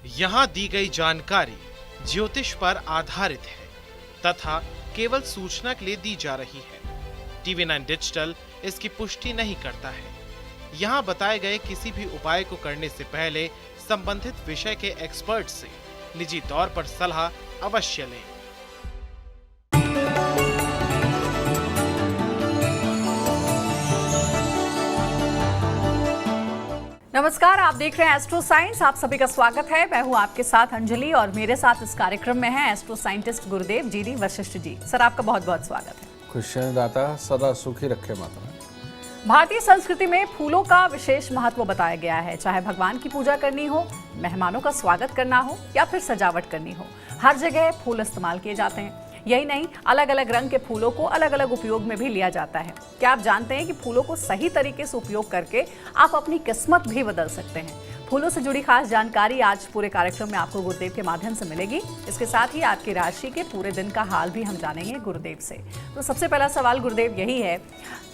यहाँ दी गई जानकारी ज्योतिष पर आधारित है तथा केवल सूचना के लिए दी जा रही है। TV9 डिजिटल इसकी पुष्टि नहीं करता है। यहाँ बताए गए किसी भी उपाय को करने से पहले संबंधित विषय के एक्सपर्ट से निजी तौर पर सलाह अवश्य लें। नमस्कार, आप देख रहे हैं एस्ट्रो साइंस। आप सभी का स्वागत है। मैं हूं आपके साथ अंजलि और मेरे साथ इस कार्यक्रम में है एस्ट्रो साइंटिस्ट गुरुदेव G D Vashishtha ji. Sir, आपका बहुत बहुत स्वागत है। खुशियां दाता सदा सुखी रखे माता। भारतीय संस्कृति में फूलों का विशेष महत्व बताया गया है। चाहे भगवान की पूजा करनी हो, मेहमानों का स्वागत करना हो या फिर सजावट करनी हो, हर जगह फूल इस्तेमाल किए जाते हैं। यही नहीं, अलग अलग रंग के फूलों को अलग अलग उपयोग में भी लिया जाता है। क्या आप जानते हैं कि फूलों को सही तरीके से उपयोग करके आप अपनी किस्मत भी बदल सकते हैं? फूलों से जुड़ी खास जानकारी आज पूरे कार्यक्रम में आपको गुरुदेव के माध्यम से मिलेगी। इसके साथ ही आपकी राशि के पूरे दिन का हाल भी हम जानेंगे गुरुदेव से। तो सबसे पहला सवाल गुरुदेव यही है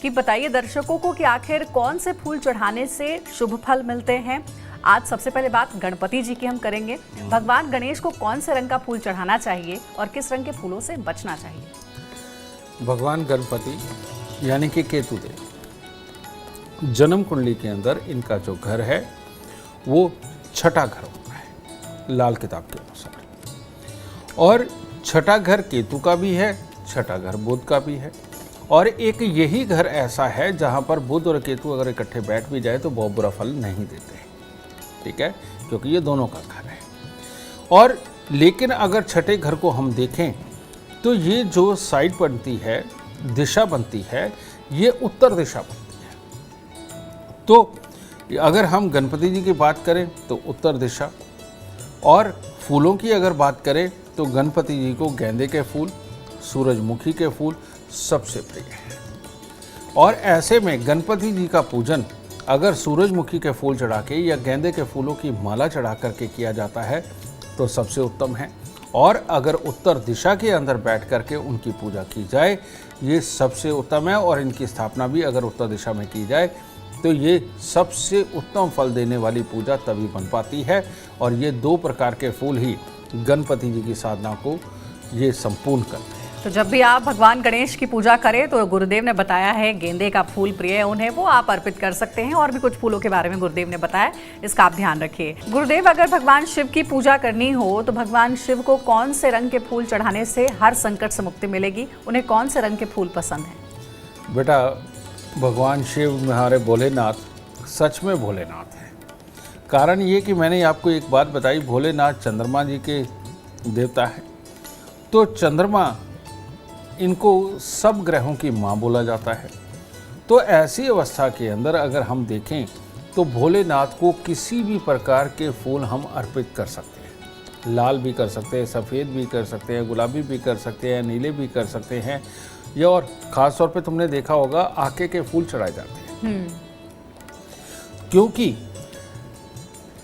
कि बताइए दर्शकों को कि आखिर कौन से फूल चढ़ाने से शुभ फल मिलते हैं। आज सबसे पहले बात गणपति जी की हम करेंगे। भगवान गणेश को कौन से रंग का फूल चढ़ाना चाहिए और किस रंग के फूलों से बचना चाहिए? भगवान गणपति यानी कि केतुदेव, जन्म कुंडली के अंदर इनका जो घर है वो छठा घर होता है लाल किताब के अनुसार। और छठा घर केतु का भी है, छठा घर बुध का भी है। और एक यही घर ऐसा है जहाँ पर बुध और केतु अगर इकट्ठे बैठ भी जाए तो बहुत बुरा फल नहीं देते, ठीक है, क्योंकि ये दोनों का घर है। और लेकिन अगर छठे घर को हम देखें तो ये जो साइड बनती है, दिशा बनती है, ये उत्तर दिशा बनती है। तो अगर हम गणपति जी की बात करें तो उत्तर दिशा, और फूलों की अगर बात करें तो गणपति जी को गेंदे के फूल, सूरजमुखी के फूल सबसे प्रिय है। और ऐसे में गणपति जी का पूजन अगर सूरजमुखी के फूल चढ़ा के या गेंदे के फूलों की माला चढ़ा करके किया जाता है तो सबसे उत्तम है। और अगर उत्तर दिशा के अंदर बैठ करके उनकी पूजा की जाए ये सबसे उत्तम है। और इनकी स्थापना भी अगर उत्तर दिशा में की जाए तो ये सबसे उत्तम फल देने वाली पूजा तभी बन पाती है। और ये दो प्रकार के फूल ही गणपति जी की साधना को ये संपूर्ण करते हैं। तो जब भी आप भगवान गणेश की पूजा करें तो गुरुदेव ने बताया है गेंदे का फूल प्रिय है उन्हें, वो आप अर्पित कर सकते हैं। और भी कुछ फूलों के बारे में गुरुदेव ने बताया, इसका आप ध्यान रखिए। गुरुदेव, अगर भगवान शिव की पूजा करनी हो तो भगवान शिव को कौन से रंग के फूल चढ़ाने से हर संकट से मुक्ति मिलेगी? उन्हें कौन से रंग के फूल पसंद हैं? बेटा, भगवान शिव हमारे भोलेनाथ सच में भोलेनाथ हैं। कारण ये कि मैंने आपको एक बात बताई, भोलेनाथ चंद्रमा जी के देवता हैं। तो चंद्रमा इनको सब ग्रहों की माँ बोला जाता है। तो ऐसी अवस्था के अंदर अगर हम देखें तो भोलेनाथ को किसी भी प्रकार के फूल हम अर्पित कर सकते हैं। लाल भी कर सकते हैं, सफ़ेद भी कर सकते हैं, गुलाबी भी कर सकते हैं, नीले भी कर सकते हैं। या और ख़ास तौर पे तुमने देखा होगा आके के फूल चढ़ाए जाते हैं। क्योंकि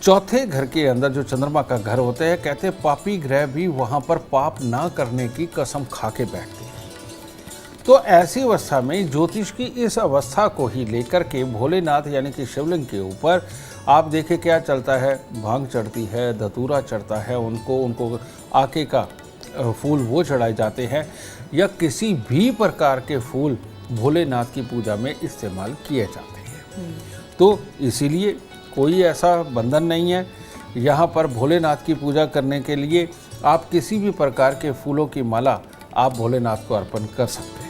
चौथे घर के अंदर जो चंद्रमा का घर होता है, कहते हैं पापी ग्रह भी वहाँ पर पाप ना करने की कसम खा के बैठते हैं। तो ऐसी अवस्था में ज्योतिष की इस अवस्था को ही लेकर के भोलेनाथ यानी कि शिवलिंग के ऊपर आप देखें क्या चलता है, भांग चढ़ती है, धतूरा चढ़ता है, उनको आके का फूल वो चढ़ाए जाते हैं। या किसी भी प्रकार के फूल भोलेनाथ की पूजा में इस्तेमाल किए जाते हैं। तो इसीलिए कोई ऐसा बंधन नहीं है। यहाँ पर भोलेनाथ की पूजा करने के लिए आप किसी भी प्रकार के फूलों की माला आप भोलेनाथ को अर्पण कर सकते हैं।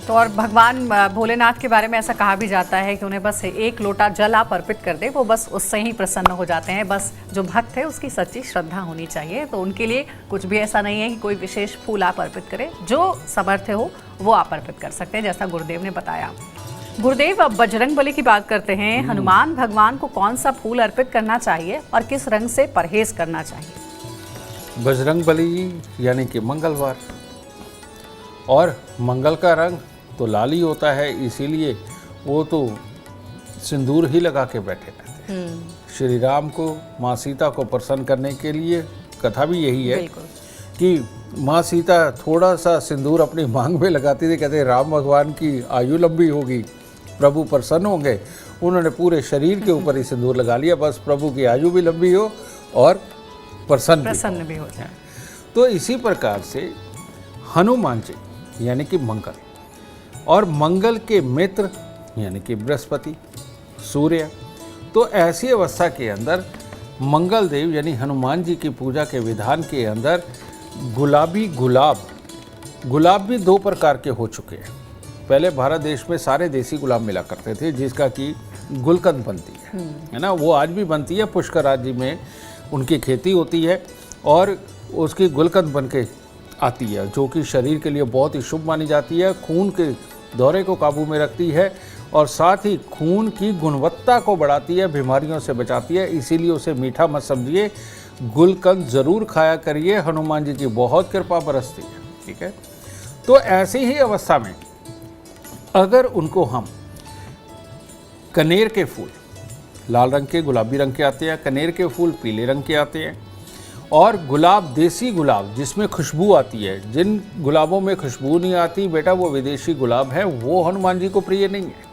तो और भगवान भोलेनाथ के बारे में ऐसा कहा भी जाता है कि उन्हें बस एक लोटा जल आप अर्पित कर दे, वो बस उससे ही प्रसन्न हो जाते हैं। बस जो भक्त है उसकी सच्ची श्रद्धा होनी चाहिए। तो उनके लिए कुछ भी ऐसा नहीं है कि कोई विशेष फूल आप अर्पित करें, जो समर्थ हो वो आप अर्पित कर सकते हैं, जैसा गुरुदेव ने बताया। गुरुदेव, अब बजरंग बली की बात करते हैं। हनुमान भगवान को कौन सा फूल अर्पित करना चाहिए और किस रंग से परहेज करना चाहिए? बजरंग बली यानी कि मंगलवार, और मंगल का रंग तो लाल ही होता है, इसीलिए वो तो सिंदूर ही लगा के बैठे रहते हैं। श्री राम को, माँ सीता को प्रसन्न करने के लिए कथा भी यही है कि माँ सीता थोड़ा सा सिंदूर अपनी मांग में लगाती थी, कहते राम भगवान की आयु लंबी होगी, प्रभु प्रसन्न होंगे। उन्होंने पूरे शरीर के ऊपर ही सिंदूर लगा लिया, बस प्रभु की आयु भी लंबी हो और प्रसन्न भी हो जाए। तो इसी प्रकार से हनुमान जी यानी कि मंगल, और मंगल के मित्र यानी कि बृहस्पति, सूर्य, तो ऐसी अवस्था के अंदर मंगल देव यानी हनुमान जी की पूजा के विधान के अंदर गुलाबी गुलाब भी दो प्रकार के हो चुके हैं। पहले भारत देश में सारे देसी गुलाब मिला करते थे, जिसका कि गुलकंद बनती है ना, वो आज भी बनती है। पुष्कर राज्य में उनकी खेती होती है और उसकी गुलकंद बन के आती है, जो कि शरीर के लिए बहुत ही शुभ मानी जाती है, खून के दौरे को काबू में रखती है और साथ ही खून की गुणवत्ता को बढ़ाती है, बीमारियों से बचाती है। इसीलिए उसे मीठा मत समझिए, गुलकंद ज़रूर खाया करिए, हनुमान जी की बहुत कृपा बरसती है। ठीक है, तो ऐसी ही अवस्था में अगर उनको हम कनेर के फूल, लाल रंग के, गुलाबी रंग के आते हैं, कनेर के फूल पीले रंग के आते हैं, और गुलाब, देसी गुलाब जिसमें खुशबू आती है, जिन गुलाबों में खुशबू नहीं आती बेटा वो विदेशी गुलाब है, वो हनुमान जी को प्रिय नहीं है।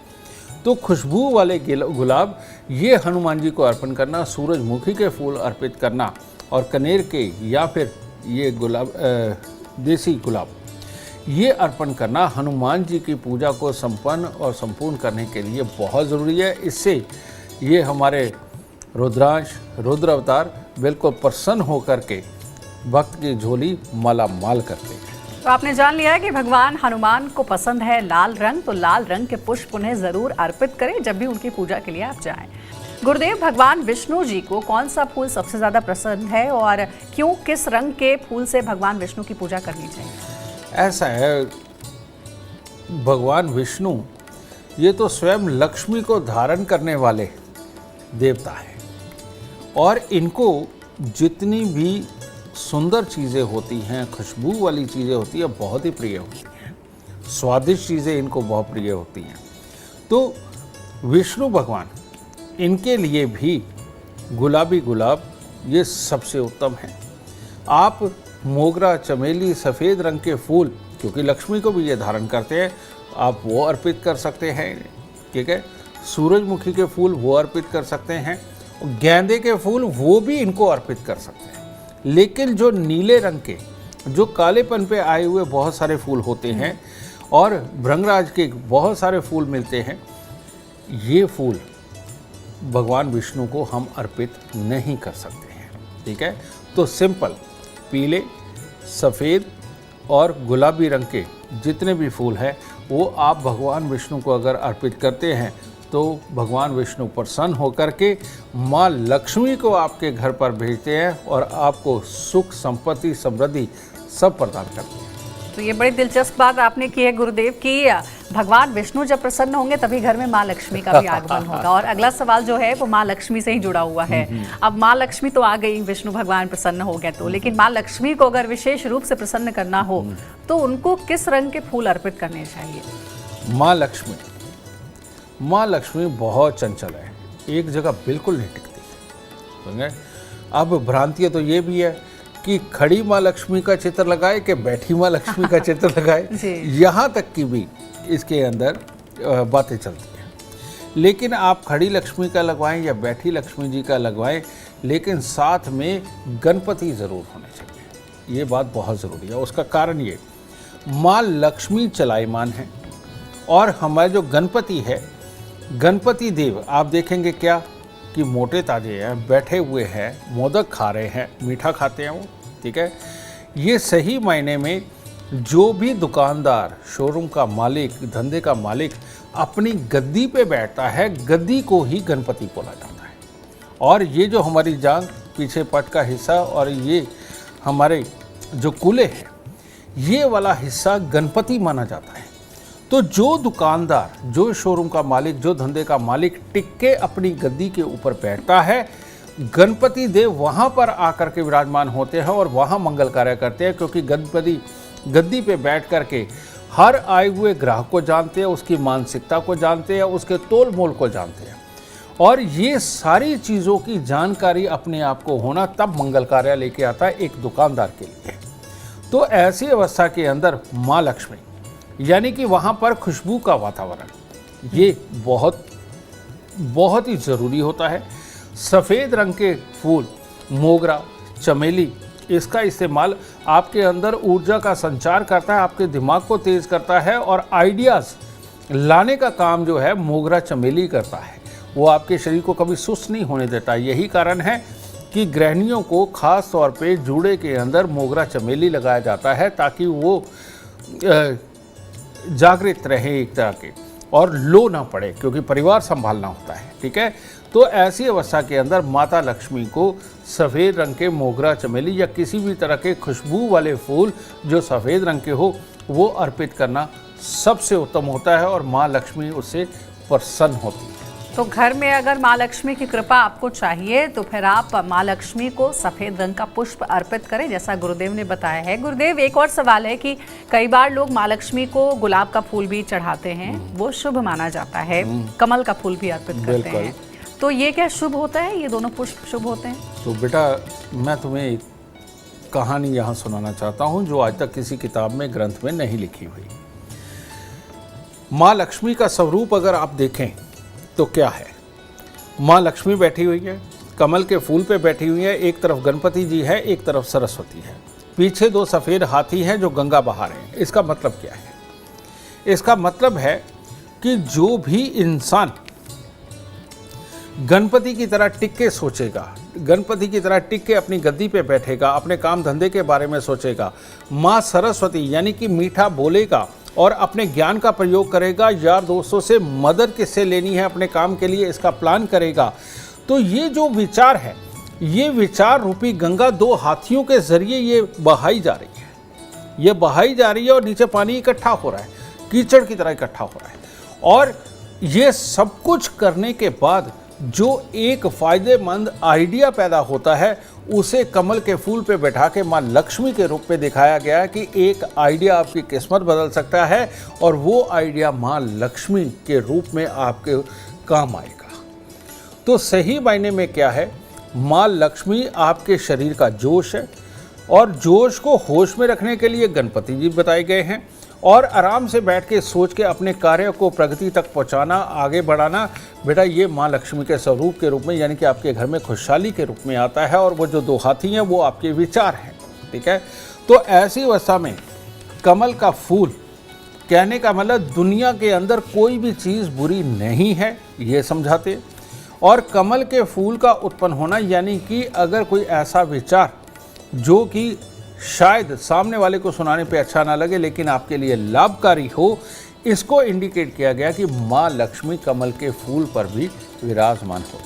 तो खुशबू वाले गुलाब ये हनुमान जी को अर्पण करना, सूरजमुखी के फूल अर्पित करना, और कनेर के या फिर ये गुलाब देसी गुलाब ये अर्पण करना हनुमान जी की पूजा को संपन्न और संपूर्ण करने के लिए बहुत ज़रूरी है। इससे ये हमारे रुद्रांश, रुद्र अवतार बिल्कुल प्रसन्न होकर के भक्त की झोली माला माल करते हैं। तो आपने जान लिया है कि भगवान हनुमान को पसंद है लाल रंग, तो लाल रंग के पुष्प उन्हें जरूर अर्पित करें जब भी उनकी पूजा के लिए आप जाएं। गुरुदेव, भगवान विष्णु जी को कौन सा फूल सबसे ज्यादा पसंद है और क्यों, किस रंग के फूल से भगवान विष्णु की पूजा करनी चाहिए? ऐसा है, भगवान विष्णु ये तो स्वयं लक्ष्मी को धारण करने वाले देवता है, और इनको जितनी भी सुंदर चीज़ें होती हैं, खुशबू वाली चीज़ें होती हैं, बहुत ही प्रिय होती हैं, स्वादिष्ट चीज़ें इनको बहुत प्रिय होती हैं। तो विष्णु भगवान, इनके लिए भी गुलाबी गुलाब ये सबसे उत्तम है। आप मोगरा, चमेली, सफ़ेद रंग के फूल, क्योंकि लक्ष्मी को भी ये धारण करते हैं, आप वो अर्पित कर सकते हैं। ठीक है, सूरजमुखी के फूल वो अर्पित कर सकते हैं, गेंदे के फूल वो भी इनको अर्पित कर सकते हैं। लेकिन जो नीले रंग के, जो कालेपन पे आए हुए बहुत सारे फूल होते हैं और भृंगराज के बहुत सारे फूल मिलते हैं, ये फूल भगवान विष्णु को हम अर्पित नहीं कर सकते हैं। ठीक है, तो सिंपल पीले, सफ़ेद और गुलाबी रंग के जितने भी फूल हैं वो आप भगवान विष्णु को अगर अर्पित करते हैं तो भगवान विष्णु प्रसन्न होकर के माँ लक्ष्मी को आपके घर पर भेजते हैं और आपको सुख, संपत्ति, समृद्धि सब प्रदान करते हैं। तो ये बड़ी दिलचस्प बात आपने की है गुरुदेव की भगवान विष्णु जब प्रसन्न होंगे तभी घर में माँ लक्ष्मी का भी आगमन होगा। और अगला सवाल जो है वो माँ लक्ष्मी से ही जुड़ा हुआ है। अब माँ लक्ष्मी तो आ गई, विष्णु भगवान प्रसन्न हो गए, तो लेकिन माँ लक्ष्मी को अगर विशेष रूप से प्रसन्न करना हो तो उनको किस रंग के फूल अर्पित करने चाहिए? माँ लक्ष्मी बहुत चंचल है, एक जगह बिल्कुल नहीं टिकती। समझे? अब भ्रांति तो ये भी है कि खड़ी माँ लक्ष्मी का चित्र लगाए कि बैठी माँ लक्ष्मी का चित्र लगाए, यहाँ तक की भी इसके अंदर बातें चलती हैं। लेकिन आप खड़ी लक्ष्मी का लगवाएं या बैठी लक्ष्मी जी का लगवाएं, लेकिन साथ में गणपति ज़रूर होने चाहिए। ये बात बहुत ज़रूरी है। उसका कारण ये, माँ लक्ष्मी चलायमान है और हमारे जो गणपति है, गणपति देव आप देखेंगे क्या कि मोटे ताजे हैं, बैठे हुए हैं, मोदक खा रहे हैं, मीठा खाते हैं वो। ठीक है, ये सही मायने में जो भी दुकानदार, शोरूम का मालिक, धंधे का मालिक अपनी गद्दी पे बैठता है, गद्दी को ही गणपति बोला जाता है। और ये जो हमारी जांग, पीछे पट का हिस्सा और ये हमारे जो कूल्हे हैं, ये वाला हिस्सा गणपति माना जाता है। तो जो दुकानदार, जो शोरूम का मालिक, जो धंधे का मालिक टिक के अपनी गद्दी के ऊपर बैठता है, गणपति देव वहाँ पर आकर के विराजमान होते हैं और वहाँ मंगल कार्य करते हैं, क्योंकि गणपति गद्दी पे बैठ कर के हर आए हुए ग्राहक को जानते हैं, उसकी मानसिकता को जानते हैं, उसके तोल मोल को जानते हैं। और ये सारी चीज़ों की जानकारी अपने आप को होना तब मंगल कार्य लेके आता है एक दुकानदार के लिए। तो ऐसी अवस्था के अंदर माँ लक्ष्मी यानी कि वहाँ पर खुशबू का वातावरण ये बहुत ही ज़रूरी होता है। सफ़ेद रंग के फूल, मोगरा, चमेली, इसका इस्तेमाल आपके अंदर ऊर्जा का संचार करता है, आपके दिमाग को तेज करता है और आइडियाज़ लाने का काम जो है मोगरा चमेली करता है। वो आपके शरीर को कभी सुस्त नहीं होने देता। यही कारण है कि गृहिणियों को खास तौर पे जूड़े के अंदर मोगरा चमेली लगाया जाता है ताकि वो जागृत रहे एक तरह के और लो ना पड़े, क्योंकि परिवार संभालना होता है। ठीक है, तो ऐसी अवस्था के अंदर माता लक्ष्मी को सफ़ेद रंग के मोगरा चमेली या किसी भी तरह के खुशबू वाले फूल जो सफ़ेद रंग के हो वो अर्पित करना सबसे उत्तम होता है और माँ लक्ष्मी उससे प्रसन्न होती है। तो घर में अगर माँ लक्ष्मी की कृपा आपको चाहिए तो फिर आप माँ लक्ष्मी को सफेद रंग का पुष्प अर्पित करें, जैसा गुरुदेव ने बताया है। गुरुदेव, एक और सवाल है कि कई बार लोग माँ लक्ष्मी को गुलाब का फूल भी चढ़ाते हैं, वो शुभ माना जाता है, कमल का फूल भी अर्पित करते हैं, तो ये क्या शुभ होता है? ये दोनों पुष्प शुभ होते हैं? तो बेटा, मैं तुम्हें एक कहानी यहाँ सुनाना चाहता हूँ जो आज तक किसी किताब में, ग्रंथ में नहीं लिखी हुई। माँ लक्ष्मी का स्वरूप अगर आप देखें तो क्या है? माँ लक्ष्मी बैठी हुई है, कमल के फूल पे बैठी हुई है, एक तरफ गणपति जी है, एक तरफ सरस्वती है, पीछे 2 सफ़ेद हाथी हैं जो गंगा बहा रहे हैं। इसका मतलब क्या है? इसका मतलब है कि जो भी इंसान गणपति की तरह टिक के सोचेगा, गणपति की तरह टिक के अपनी गद्दी पे बैठेगा, अपने काम धंधे के बारे में सोचेगा, माँ सरस्वती यानी कि मीठा बोलेगा और अपने ज्ञान का प्रयोग करेगा, यार दोस्तों से मदद किससे लेनी है अपने काम के लिए इसका प्लान करेगा, तो ये जो विचार है, ये विचार रूपी गंगा 2 हाथियों के जरिए ये बहाई जा रही है, ये बहाई जा रही है और नीचे पानी इकट्ठा हो रहा है, कीचड़ की तरह इकट्ठा हो रहा है। और ये सब कुछ करने के बाद जो एक फायदेमंद आइडिया पैदा होता है उसे कमल के फूल पे बैठा के माँ लक्ष्मी के रूप में दिखाया गया है कि एक आइडिया आपकी किस्मत बदल सकता है और वो आइडिया माँ लक्ष्मी के रूप में आपके काम आएगा। तो सही मायने में क्या है? माँ लक्ष्मी आपके शरीर का जोश है और जोश को होश में रखने के लिए गणपति जी बताए गए हैं और आराम से बैठ के सोच के अपने कार्य को प्रगति तक पहुंचाना, आगे बढ़ाना, बेटा ये माँ लक्ष्मी के स्वरूप के रूप में यानी कि आपके घर में खुशहाली के रूप में आता है। और वो जो 2 हाथी हैं वो आपके विचार हैं। ठीक है, तो ऐसी अवस्था में कमल का फूल, कहने का मतलब दुनिया के अंदर कोई भी चीज़ बुरी नहीं है, ये समझाते। और कमल के फूल का उत्पन्न होना यानी कि अगर कोई ऐसा विचार जो कि शायद सामने वाले को सुनाने पे अच्छा ना लगे लेकिन आपके लिए लाभकारी हो, इसको इंडिकेट किया गया कि माँ लक्ष्मी कमल के फूल पर भी विराजमान हो,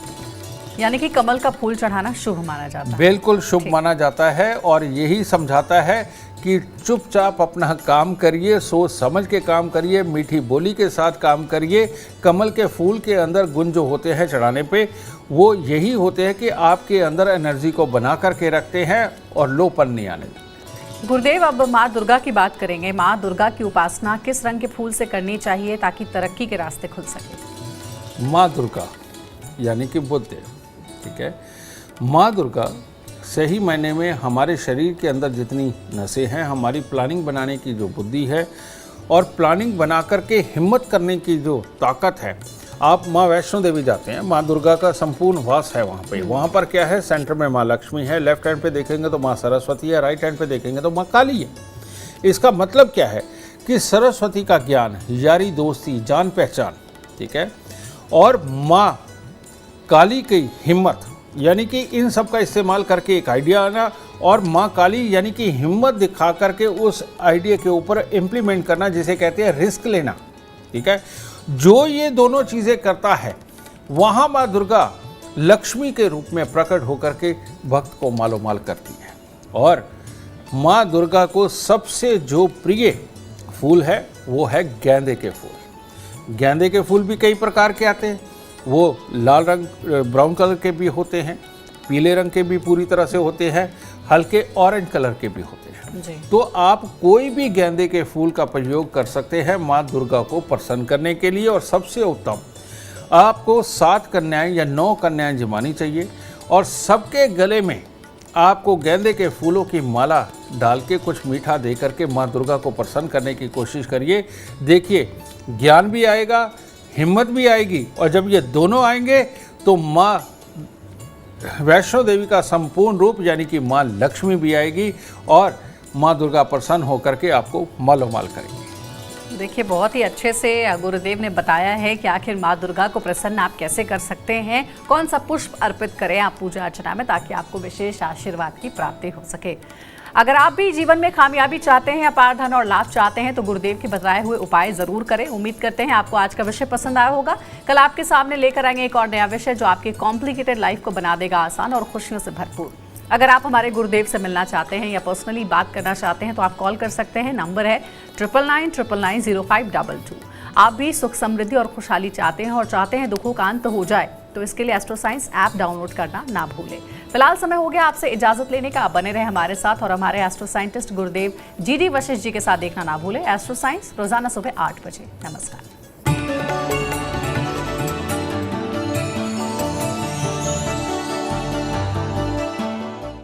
यानी कि कमल का फूल चढ़ाना शुभ माना जाता है। बिल्कुल शुभ माना जाता है और यही समझाता है कि चुपचाप अपना काम करिए, सोच समझ के काम करिए, मीठी बोली के साथ काम करिए। कमल के फूल के अंदर गुण जो होते हैं चढ़ाने पे वो यही होते हैं कि आपके अंदर एनर्जी को बना करके रखते हैं और लोपन नहीं आने देते। गुरुदेव, अब माँ दुर्गा की बात करेंगे। माँ दुर्गा की उपासना किस रंग के फूल से करनी चाहिए ताकि तरक्की के रास्ते खुल सके? माँ दुर्गा यानी कि बुद्ध, ठीक है। माँ दुर्गा सही मायने में हमारे शरीर के अंदर जितनी नसें हैं, हमारी प्लानिंग बनाने की जो बुद्धि है और प्लानिंग बना करके हिम्मत करने की जो ताकत है। आप माँ वैष्णो देवी जाते हैं, माँ दुर्गा का संपूर्ण वास है वहाँ पे। वहाँ पर क्या है? सेंटर में माँ लक्ष्मी है, लेफ्ट हैंड पे देखेंगे तो माँ सरस्वती है, राइट हैंड पे देखेंगे तो माँ काली है। इसका मतलब क्या है कि सरस्वती का ज्ञान, यारी दोस्ती, जान पहचान, ठीक है, और माँ काली की हिम्मत यानी कि इन सब का इस्तेमाल करके एक आइडिया आना, और माँ काली यानी कि हिम्मत दिखा करके उस आइडिया के ऊपर इम्प्लीमेंट करना, जिसे कहते हैं रिस्क लेना, ठीक है। जो ये दोनों चीज़ें करता है वहाँ माँ दुर्गा लक्ष्मी के रूप में प्रकट होकर के भक्त को मालो माल करती है। और माँ दुर्गा को सबसे जो प्रिय फूल है वो है गेंदे के फूल। गेंदे के फूल भी कई प्रकार के आते हैं, वो लाल रंग ब्राउन कलर के भी होते हैं, पीले रंग के भी पूरी तरह से होते हैं, हल्के ऑरेंज कलर के भी होते हैं जी। तो आप कोई भी गेंदे के फूल का प्रयोग कर सकते हैं माँ दुर्गा को प्रसन्न करने के लिए। और सबसे उत्तम, आपको 7 कन्याएं या 9 कन्याएं जमानी चाहिए और सबके गले में आपको गेंदे के फूलों की माला डाल के कुछ मीठा दे करके माँ दुर्गा को प्रसन्न करने की कोशिश करिए। देखिए, ज्ञान भी आएगा, हिम्मत भी आएगी, और जब ये दोनों आएंगे तो माँ वैष्णो देवी का संपूर्ण रूप यानी कि माँ लक्ष्मी भी आएगी और माँ दुर्गा प्रसन्न होकर के आपको मालोमाल करेंगी। देखिए, बहुत ही अच्छे से गुरुदेव ने बताया है कि आखिर माँ दुर्गा को प्रसन्न आप कैसे कर सकते हैं, कौन सा पुष्प अर्पित करें आप पूजा अर्चना में, ताकि आपको विशेष आशीर्वाद की प्राप्ति हो सके। अगर आप भी जीवन में कामयाबी चाहते हैं, अपार धन और लाभ चाहते हैं, तो गुरुदेव के बताए हुए उपाय जरूर करें। उम्मीद करते हैं आपको आज का विषय पसंद आया होगा। कल आपके सामने लेकर आएंगे एक और नया विषय जो आपकी कॉम्प्लिकेटेड लाइफ को बना देगा आसान और खुशियों से भरपूर। अगर आप हमारे गुरुदेव से मिलना चाहते हैं या पर्सनली बात करना चाहते हैं तो आप कॉल कर सकते हैं। नंबर है 9999990522। आप भी सुख समृद्धि और खुशहाली चाहते हैं और चाहते हैं दुखों का अंत हो जाए, तो इसके लिए एस्ट्रो साइंस ऐप डाउनलोड करना ना भूलें। फिलहाल समय हो गया आपसे इजाजत लेने का। बने रहे हमारे साथ और हमारे एस्ट्रो साइंटिस्ट गुरुदेव GD वशिष्ठ जी के साथ देखना ना भूलें एस्ट्रो साइंस रोजाना सुबह 8 बजे। नमस्कार।